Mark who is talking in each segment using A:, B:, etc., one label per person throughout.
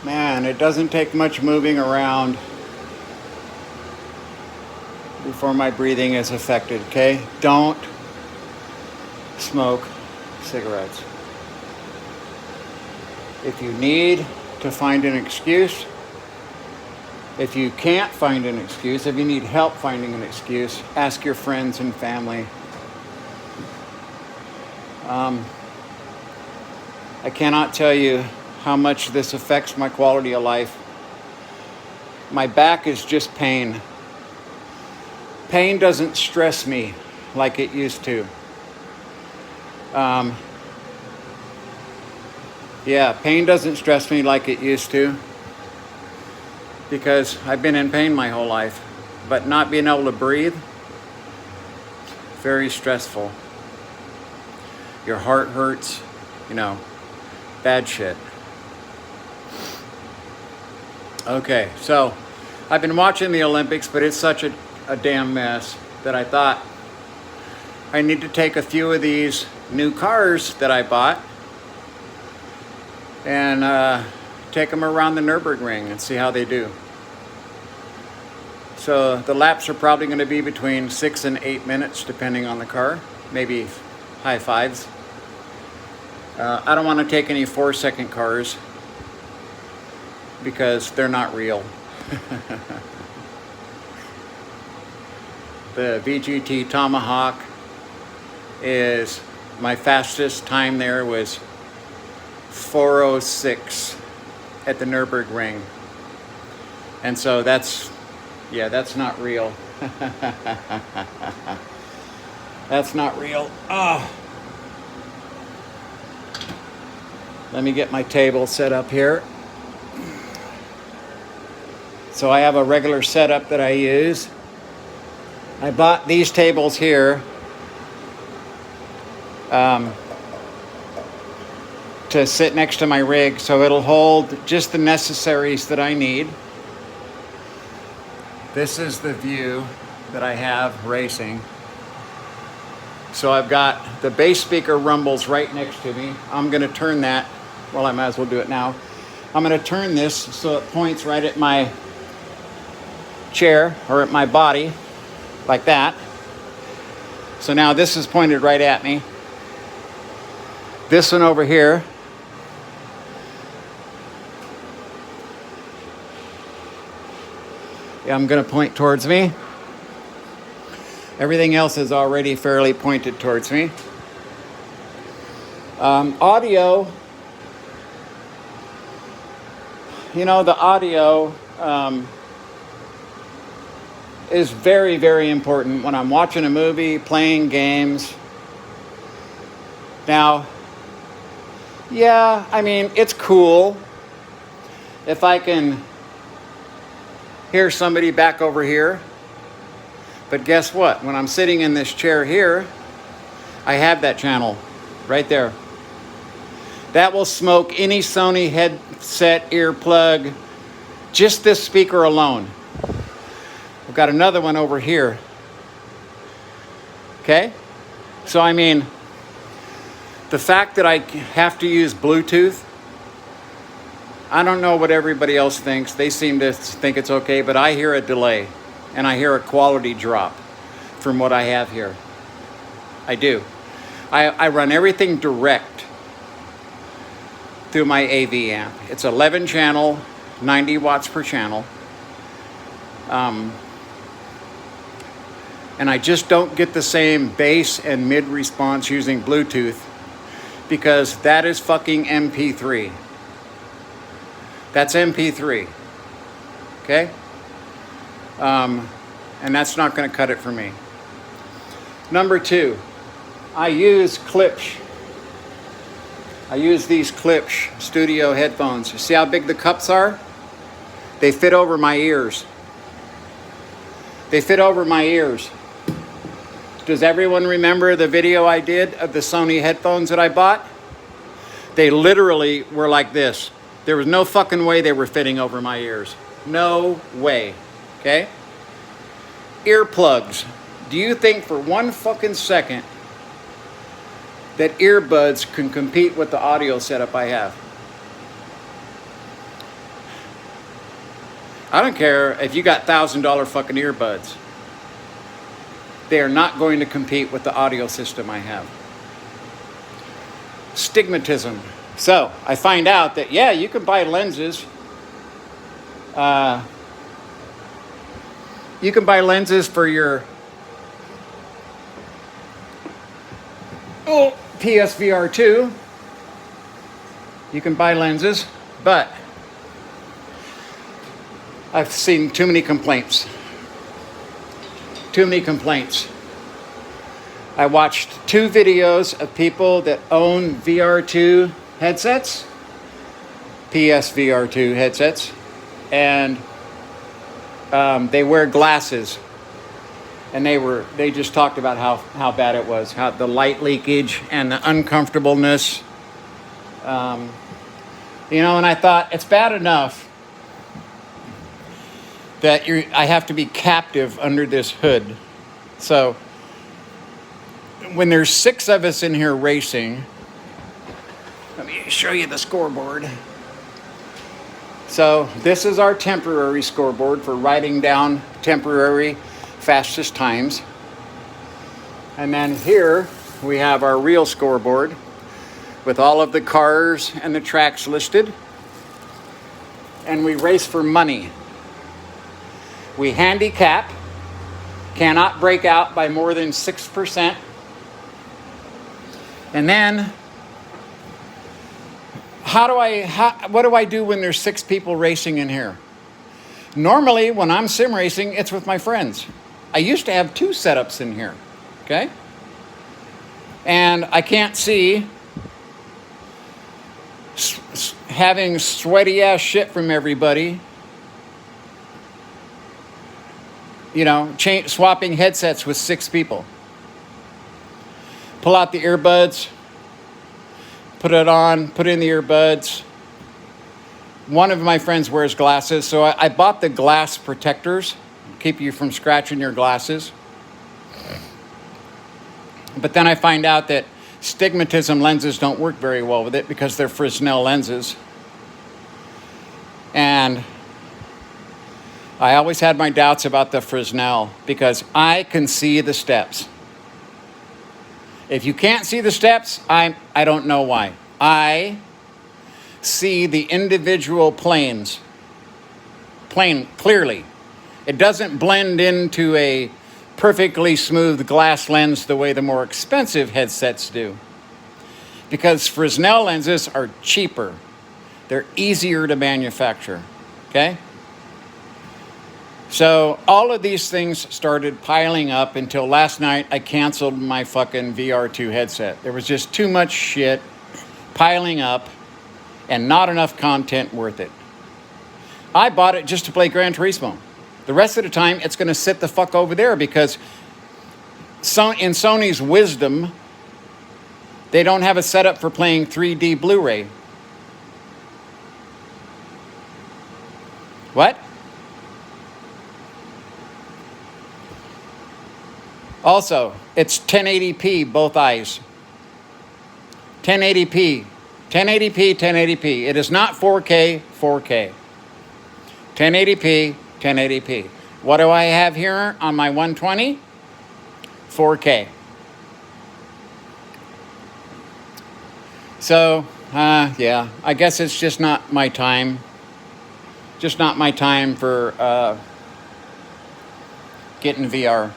A: Man, it doesn't take much moving around before my breathing is affected, okay? Don't smoke cigarettes. If you need to find an excuse, if you can't find an excuse, if you need help finding an excuse, ask your friends and family. I cannot tell you how much this affects my quality of life. My back is just pain. Pain doesn't stress me like it used to. Pain doesn't stress me like it used to because I've been in pain my whole life. But not being able to breathe, very stressful. Your heart hurts, bad shit. Okay, so I've been watching the Olympics, but it's such a damn mess that I thought I need to take a few of these new cars that I bought and take them around the Nürburgring and see how they do. So the laps are probably going to be between 6 and 8 minutes depending on the car, maybe high fives. I don't want to take any 4-second cars because they're not real. The VGT Tomahawk is, my fastest time there was 4:06 at the Nürburgring. And so that's not real. That's not real. Oh. Let me get my table set up here. So I have a regular setup that I use. I bought these tables here to sit next to my rig, so it'll hold just the necessaries that I need. This is the view that I have racing. So I've got the bass speaker rumbles right next to me. I'm going to turn that, well, I might as well do it now. I'm going to turn this so it points right at my chair or at my body, like that. So now this is pointed right at me. This one over here I'm going to point towards me. Everything else is already fairly pointed towards me. Audio, the audio is very, very important when I'm watching a movie, playing games. Now, it's cool if I can hear somebody back over here. But guess what? When I'm sitting in this chair here, I have that channel right there. That will smoke any Sony headset, earplug, just this speaker alone. I've got another one over here. Okay? So the fact that I have to use Bluetooth, I don't know what everybody else thinks. They seem to think it's okay, but I hear a delay and I hear a quality drop from what I have here. I do. I run everything direct through my AV amp. It's 11 channel, 90 watts per channel. And I just don't get the same bass and mid response using Bluetooth because that is fucking MP3. That's MP3. Okay? And that's not going to cut it for me. Number 2, I use Klipsch. I use these Klipsch studio headphones. See how big the cups are? They fit over my ears. They fit over my ears. Does everyone remember the video I did of the Sony headphones that I bought? They literally were like this. There was no fucking way they were fitting over my ears. No way. Okay? Earplugs. Do you think for one fucking second that earbuds can compete with the audio setup I have? I don't care if you got $1,000 fucking earbuds. They are not going to compete with the audio system I have. Stigmatism. So I find out that, yeah, you can buy lenses. You can buy lenses for your PSVR2. You can buy lenses, but I've seen too many complaints. Too many complaints. I watched 2 videos of people that own VR2 headsets, PSVR2 headsets, and they wear glasses. And they just talked about how bad it was, how the light leakage and the uncomfortableness. And I thought, it's bad enough that I have to be captive under this hood. So when there's 6 of us in here racing, let me show you the scoreboard. So this is our temporary scoreboard for writing down temporary fastest times. And then here we have our real scoreboard with all of the cars and the tracks listed. And we race for money. We handicap, cannot break out by more than 6%. And then, what do I do when there's 6 people racing in here? Normally, when I'm sim racing, it's with my friends. I used to have 2 setups in here, okay? And I can't see having sweaty ass shit from everybody, swapping headsets with 6 people. Pull out the earbuds, put it on, put in the earbuds. One of my friends wears glasses, so I bought the glass protectors, keep you from scratching your glasses. But then I find out that stigmatism lenses don't work very well with it because they're Fresnel lenses. And I always had my doubts about the Fresnel because I can see the steps. If you can't see the steps, I don't know why. I see the individual planes clearly. It doesn't blend into a perfectly smooth glass lens the way the more expensive headsets do. Because Fresnel lenses are cheaper. They're easier to manufacture, okay? So all of these things started piling up until last night I canceled my fucking VR2 headset. There was just too much shit piling up and not enough content worth it. I bought it just to play Gran Turismo. The rest of the time, it's going to sit the fuck over there because in Sony's wisdom, they don't have a setup for playing 3D Blu-ray. What? Also, it's 1080p, both eyes. 1080p. 1080p, 1080p. It is not 4K, 4K. 1080p, 1080p. What do I have here on my 120? 4K. So, yeah, I guess it's just not my time. Just not my time for getting VR.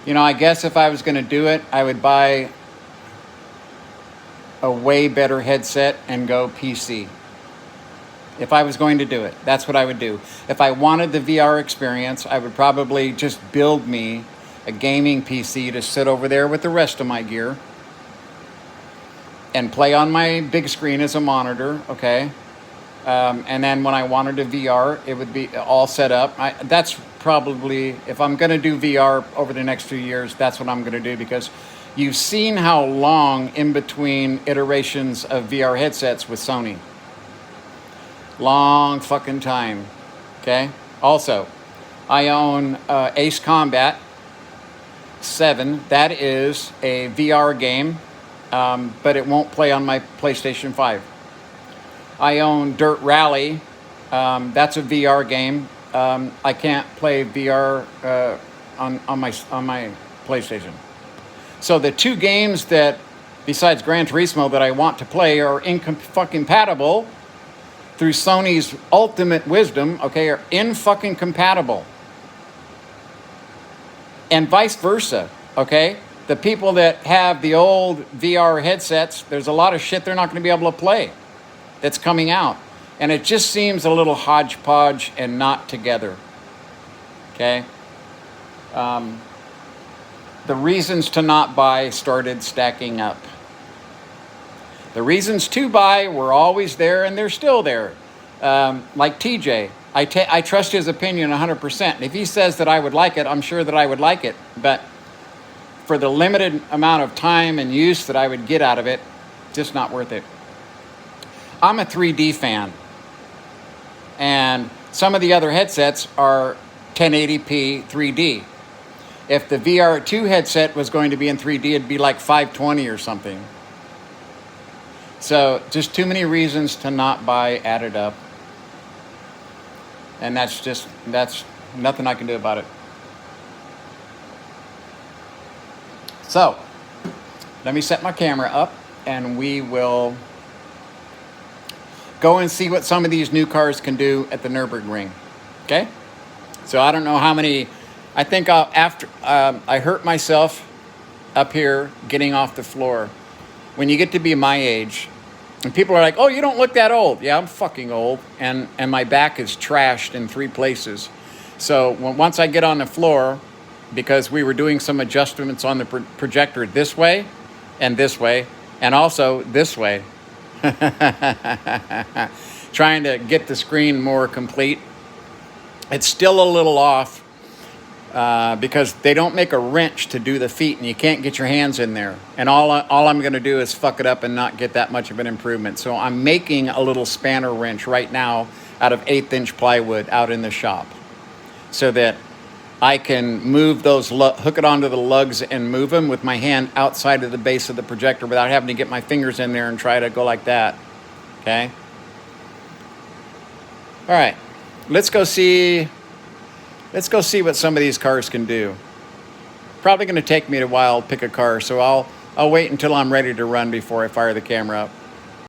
A: I guess if I was going to do it, I would buy a way better headset and go PC. If I was going to do it, that's what I would do. If I wanted the VR experience, I would probably just build me a gaming PC to sit over there with the rest of my gear and play on my big screen as a monitor, okay? And then when I wanted a VR, it would be all set up. That's probably, if I'm going to do VR over the next few years, that's what I'm going to do because you've seen how long in between iterations of VR headsets with Sony. Long fucking time, okay? Also, I own Ace Combat 7. That is a VR game, but it won't play on my PlayStation 5. I own Dirt Rally That's a VR game. I can't play VR on my PlayStation. So the two games that, besides Gran Turismo, that I want to play are incompatible through Sony's ultimate wisdom, okay, are fucking compatible. And vice versa, okay? The people that have the old VR headsets, there's a lot of shit they're not going to be able to play that's coming out. And it just seems a little hodgepodge and not together, okay? The reasons to not buy started stacking up. The reasons to buy were always there, and they're still there. Like TJ, I trust his opinion 100%. If he says that I would like it, I'm sure that I would like it. But for the limited amount of time and use that I would get out of it, just not worth it. I'm a 3D fan. And some of the other headsets are 1080p 3D. If the VR2 headset was going to be in 3D, it'd be like 520 or something. So just too many reasons to not buy added up. And that's nothing I can do about it. So let me set my camera up and we will go and see what some of these new cars can do at the Nürburgring. Okay? So I don't know how many, I think I hurt myself up here getting off the floor. When you get to be my age, and people are like, oh, you don't look that old. Yeah, I'm fucking old. And my back is trashed in 3 places. So once I get on the floor, because we were doing some adjustments on the projector this way, and also this way, trying to get the screen more complete. It's still a little off because they don't make a wrench to do the feet, and you can't get your hands in there. And all I'm going to do is fuck it up and not get that much of an improvement. So I'm making a little spanner wrench right now out of 1/8" plywood out in the shop, so that I can move those, hook it onto the lugs and move them with my hand outside of the base of the projector without having to get my fingers in there and try to go like that. Okay? All right. Let's go see what some of these cars can do. Probably going to take me a while to pick a car, so I'll wait until I'm ready to run before I fire the camera up.